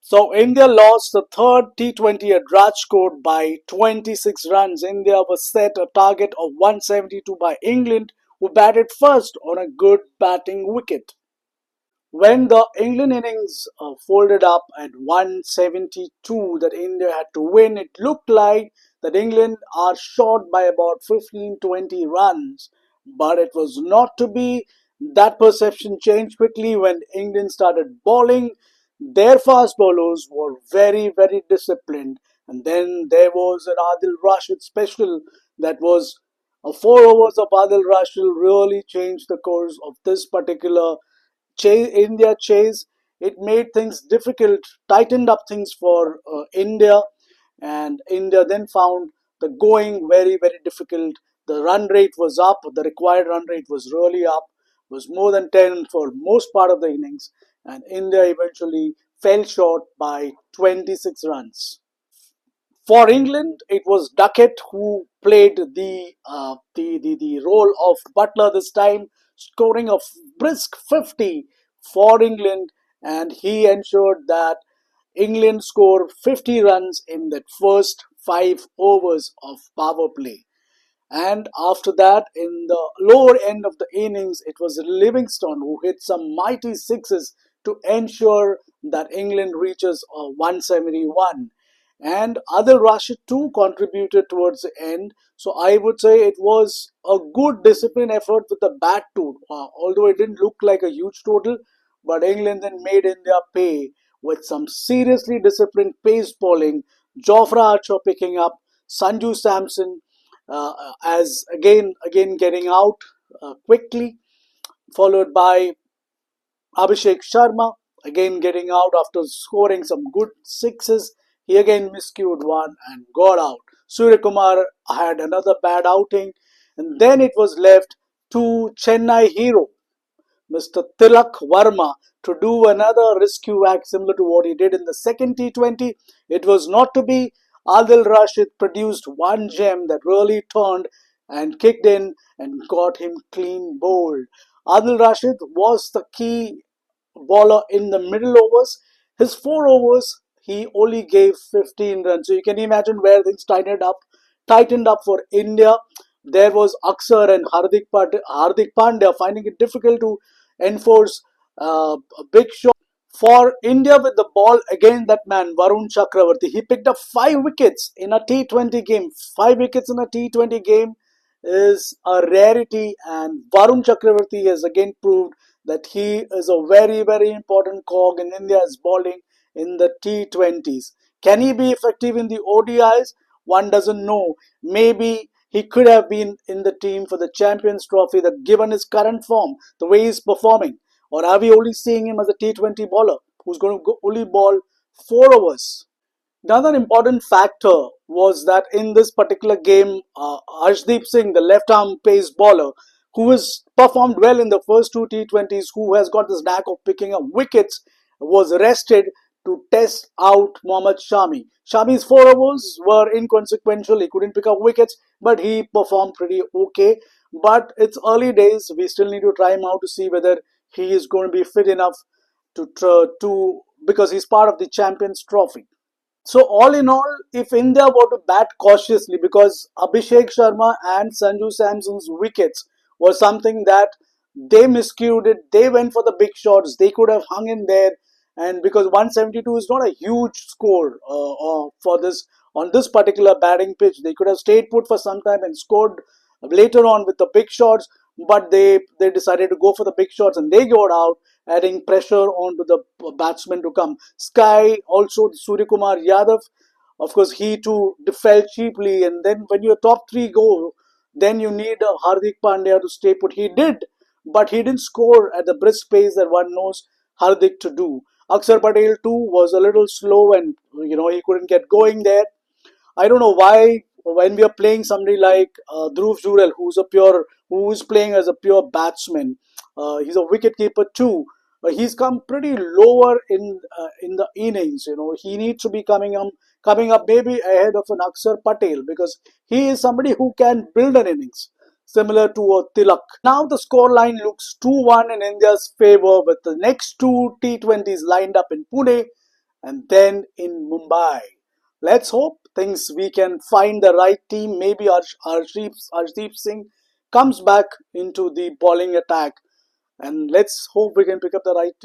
So India lost the third T20 at Rajkot by 26 runs. India was set a target of 172 by England, who batted first on a good batting wicket. When the England innings folded up at 172 that India had to win, it looked like that England are short by about 15-20 runs. But it was not to be. That perception changed quickly when England started bowling. Their fast bowlers were very disciplined. And then there was an Adil Rashid special that was 4 overs of Adil Rashid really changed the course of this particular India chase. It made things difficult, tightened up things for India, and India then found the going very difficult. The run rate was up, the required run rate was really up, was more than 10 for most part of the innings, and India eventually fell short by 26 runs. For England, it was Duckett who played the role of Butler this time, scoring a brisk 50 for England, and he ensured that England scored 50 runs in that first 5 overs of power play. And after that, in the lower end of the innings, it was Livingstone who hit some mighty sixes to ensure that England reaches 171. And other Rashid too contributed towards the end. So I would say it was a good discipline effort with the bat too. Although it didn't look like a huge total, but England then made India pay with some seriously disciplined pace bowling. Jofra Archer picking up, Sanju Samson as again getting out quickly, followed by Abhisheksharma again getting out after scoring some good sixes. He again miscued one and got out. Suryakumar had another bad outing, and then it was left to Chennai hero Mr. Tilak Verma to do another rescue act similar to what he did in the second T20. It was not to be. Adil Rashid produced one gem that really turned and kicked in and got him clean bowled. Adil Rashid was the key bowler in the middle overs. His 4 overs, he only gave 15 runs. So you can imagine where things tightened up for India. There was Aksar and Hardik Pandya finding it difficult to enforce a big shot. For India with the ball, again that man, Varun Chakravarti, he picked up 5 wickets in a T20 game. 5 wickets in a T20 game is a rarity, and Varun Chakravarti has again proved that he is a very important cog in India's bowling in the T20s. Can he be effective in the ODIs? One doesn't know. Maybe he could have been in the team for the Champions Trophy, that given his current form, the way he's performing. Or are we only seeing him as a T20 bowler who's going to only bowl 4 overs? Another important factor was that in this particular game, Arshdeep Singh, the left-arm pace bowler, who has performed well in the first two T20s, who has got this knack of picking up wickets, was rested to test out Mohammad Shami. Shami's 4 overs were inconsequential. He couldn't pick up wickets, but he performed pretty okay. But it's early days. We still need to try him out to see whether he is going to be fit enough to because he's part of the Champions Trophy. So all in all, if India were to bat cautiously, because Abhishek Sharma and Sanju Samson's wickets were something that they miscued it, they went for the big shots, they could have hung in there, and because 172 is not a huge score for this on this particular batting pitch, they could have stayed put for some time and scored later on with the big shots, but they decided to go for the big shots and they got out, adding pressure onto the batsmen to come. Sky also Suryakumaryadav, of course, he too fell cheaply, and then when your top three go, then you need Hardik Pandya to stay put. He did, but he didn't score at the brisk pace that one knows Hardik to do. Axarpatel too was a little slow, and he couldn't get going there. I don't know why when we are playing somebody like Dhruv Jurel, who is playing as a pure batsman, he's a wicket keeper too. He's come pretty lower in the innings. He needs to be coming up maybe ahead of an Axar Patel, because he is somebody who can build an innings similar to a Tilak. Now the scoreline looks 2-1 in India's favour, with the next two T20s lined up in Pune. and then in Mumbai. Let's hope things we can find the right team. Maybe Arshdeep Singh comes back into the bowling attack, and let's hope we can pick up the right team.